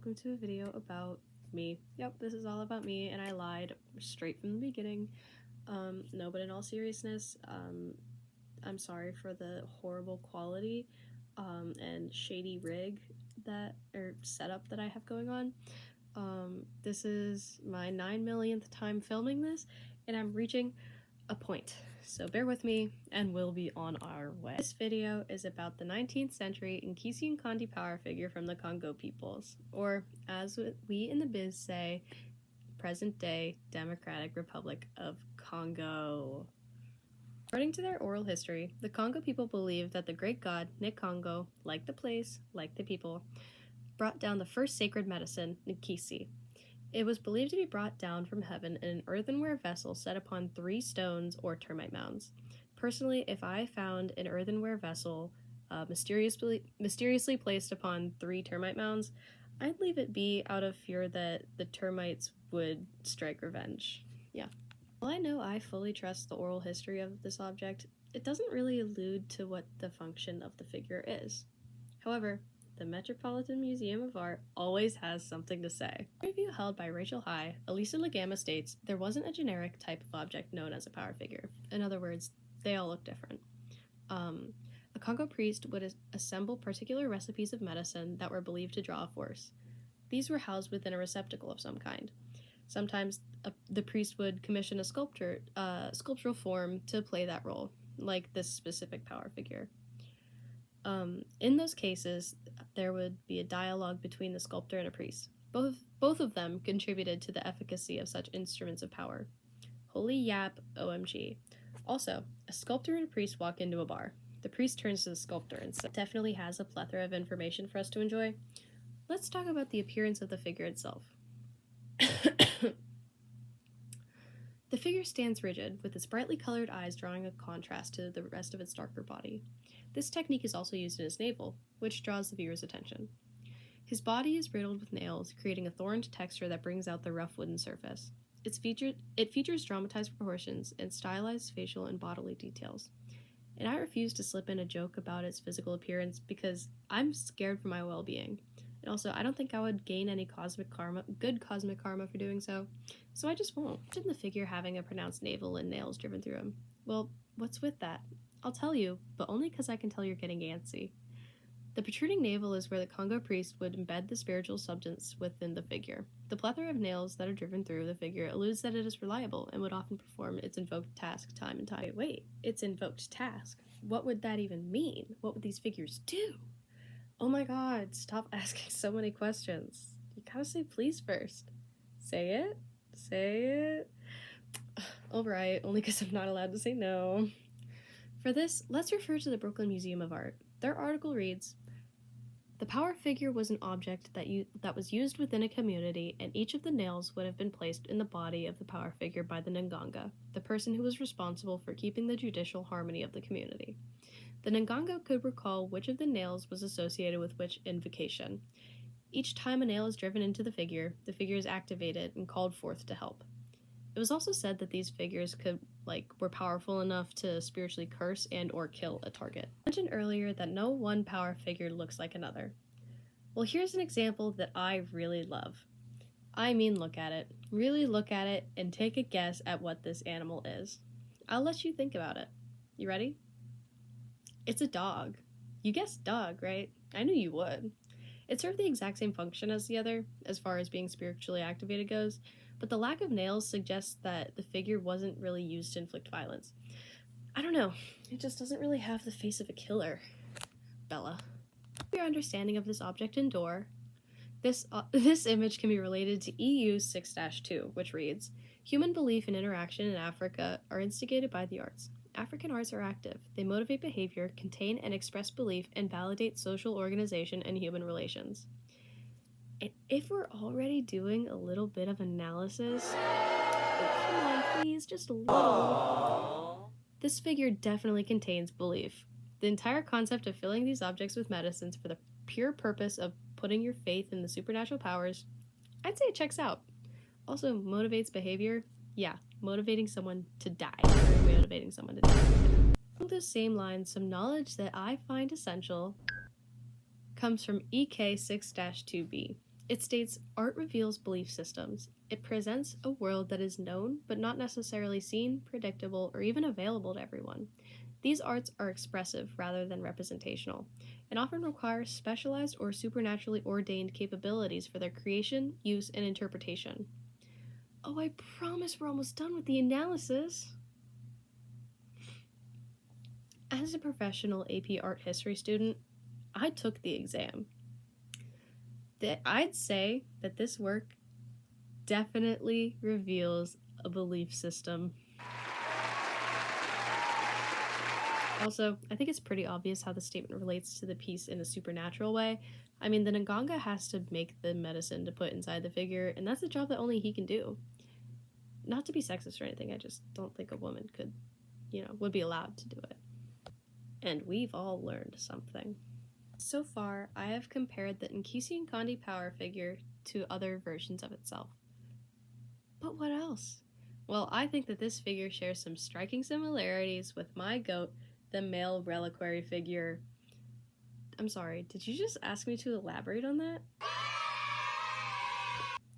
welcome to a video about me. Yep, this is all about me, and I lied straight from the beginning. No, but in all seriousness, I'm sorry for the horrible quality and shady rig setup that I have going on. This is my 9 millionth time filming this, and I'm reaching a point. So bear with me, and we'll be on our way. This video is about the 19th century Nkisi Nkondi power figure from the Congo peoples, or as we in the biz say, present-day Democratic Republic of Congo. According to their oral history, the Congo people believe that the great god Nkongo, like the place, like the people, brought down the first sacred medicine, Nkisi. It was believed to be brought down from heaven in an earthenware vessel set upon 3 stones or termite mounds. Personally, if I found an earthenware vessel mysteriously placed upon 3 termite mounds, I'd leave it be out of fear that the termites would strike revenge. Yeah. While I know I fully trust the oral history of this object, it doesn't really allude to what the function of the figure is. However, the Metropolitan Museum of Art always has something to say. In a review held by Rachel High, Elisa Lagama states there wasn't a generic type of object known as a power figure. In other words, they all look different. A Congo priest would assemble particular recipes of medicine that were believed to draw a force. These were housed within a receptacle of some kind. Sometimes the priest would commission a sculptural form to play that role, like this specific power figure. In those cases, there would be a dialogue between the sculptor and a priest. Both of them contributed to the efficacy of such instruments of power. Holy yap, OMG. Also, a sculptor and a priest walk into a bar. The priest turns to the sculptor and says, definitely has a plethora of information for us to enjoy. Let's talk about the appearance of the figure itself. The figure stands rigid, with its brightly colored eyes drawing a contrast to the rest of its darker body. This technique is also used in his navel, which draws the viewer's attention. His body is riddled with nails, creating a thorned texture that brings out the rough wooden surface. It features dramatized proportions and stylized facial and bodily details. And I refuse to slip in a joke about its physical appearance because I'm scared for my well-being. And also, I don't think I would gain any good cosmic karma for doing so I just won't. Imagine the figure having a pronounced navel and nails driven through him. Well, what's with that? I'll tell you, but only because I can tell you're getting antsy. The protruding navel is where the Congo priest would embed the spiritual substance within the figure. The plethora of nails that are driven through the figure alludes that it is reliable and would often perform its invoked task time and time. Wait, its invoked task? What would that even mean? What would these figures do? Oh my god, stop asking so many questions. You gotta say please first. Say it? Say it? Alright, only because I'm not allowed to say no. For this, let's refer to the Brooklyn Museum of Art. Their article reads, the power figure was an object that was used within a community, and each of the nails would have been placed in the body of the power figure by the Nganga, the person who was responsible for keeping the judicial harmony of the community. The Nganga could recall which of the nails was associated with which invocation. Each time a nail is driven into the figure is activated and called forth to help. It was also said that these figures were powerful enough to spiritually curse and or kill a target. I mentioned earlier that no one power figure looks like another. Well, here's an example that I really love. I mean, look at it. Really look at it and take a guess at what this animal is. I'll let you think about it. You ready? It's a dog. You guessed dog, right? I knew you would. It served the exact same function as the other, as far as being spiritually activated goes, but the lack of nails suggests that the figure wasn't really used to inflict violence. I don't know, it just doesn't really have the face of a killer. Bella. Your understanding of this object endure. This image can be related to EU 6-2, which reads, human belief and interaction in Africa are instigated by the arts. African arts are active. They motivate behavior, contain and express belief, and validate social organization and human relations. And if we're already doing a little bit of analysis, come on please, just a little. This figure definitely contains belief. The entire concept of filling these objects with medicines for the pure purpose of putting your faith in the supernatural powers, I'd say it checks out. Also, motivates behavior. Yeah, motivating someone to die. Motivating someone to die. Along those same lines, some knowledge that I find essential comes from EK 6-2b. It states, art reveals belief systems. It presents a world that is known, but not necessarily seen, predictable, or even available to everyone. These arts are expressive rather than representational, and often require specialized or supernaturally ordained capabilities for their creation, use, and interpretation. Oh, I promise we're almost done with the analysis. As a professional AP art history student, I took the exam. I'd say that this work definitely reveals a belief system. Also, I think it's pretty obvious how the statement relates to the piece in a supernatural way. I mean, the Nganga has to make the medicine to put inside the figure, and that's a job that only he can do. Not to be sexist or anything, I just don't think a woman could, would be allowed to do it. And we've all learned something. So far, I have compared the Nkisi Nkondi power figure to other versions of itself. But what else? Well, I think that this figure shares some striking similarities with my goat, the male reliquary figure. I'm sorry, did you just ask me to elaborate on that?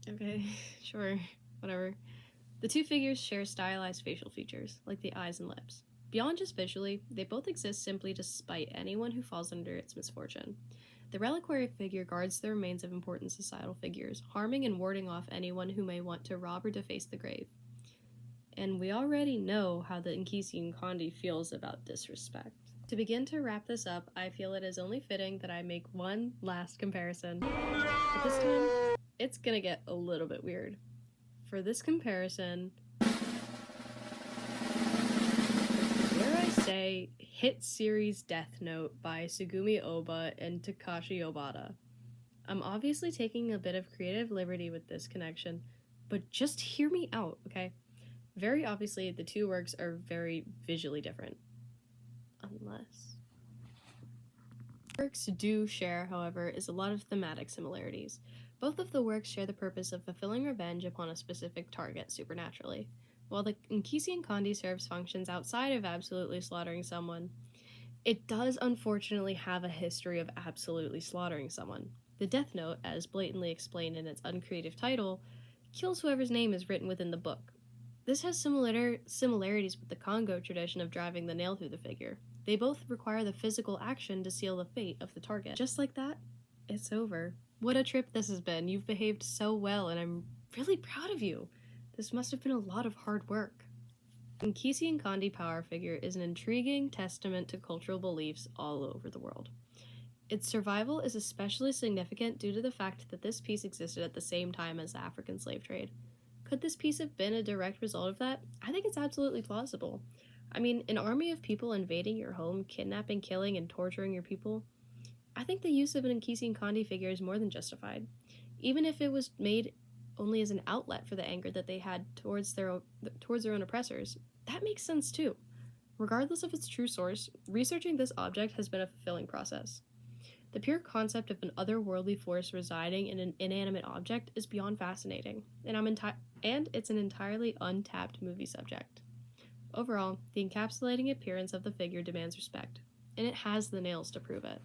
Okay, sure, whatever. The two figures share stylized facial features, like the eyes and lips. Beyond just visually, they both exist simply to spite anyone who falls under its misfortune. The reliquary figure guards the remains of important societal figures, harming and warding off anyone who may want to rob or deface the grave. And we already know how the Nkisi Nkondi feels about disrespect. To begin to wrap this up, I feel it is only fitting that I make one last comparison. But this time, it's gonna get a little bit weird. For this comparison, dare I say, hit series Death Note by Sugumi Oba and Takashi Obata. I'm obviously taking a bit of creative liberty with this connection, but just hear me out, okay? Very obviously, the two works are very visually different. Unless... works do share, however, is a lot of thematic similarities. Both of the works share the purpose of fulfilling revenge upon a specific target supernaturally. While the Nkisi Nkondi serves functions outside of absolutely slaughtering someone, it does unfortunately have a history of absolutely slaughtering someone. The Death Note, as blatantly explained in its uncreative title, kills whoever's name is written within the book. This has similarities with the Congo tradition of driving the nail through the figure. They both require the physical action to seal the fate of the target. Just like that, it's over. What a trip this has been. You've behaved so well, and I'm really proud of you. This must have been a lot of hard work. Nkisi Nkondi power figure is an intriguing testament to cultural beliefs all over the world. Its survival is especially significant due to the fact that this piece existed at the same time as the African slave trade. Could this piece have been a direct result of that? I think it's absolutely plausible. I mean, an army of people invading your home, kidnapping, killing, and torturing your people? I think the use of an Nkisi Nkondi figure is more than justified. Even if it was made only as an outlet for the anger that they had towards their own oppressors, that makes sense too. Regardless of its true source, researching this object has been a fulfilling process. The pure concept of an otherworldly force residing in an inanimate object is beyond fascinating, and it's an entirely untapped movie subject. Overall, the encapsulating appearance of the figure demands respect, and it has the nails to prove it.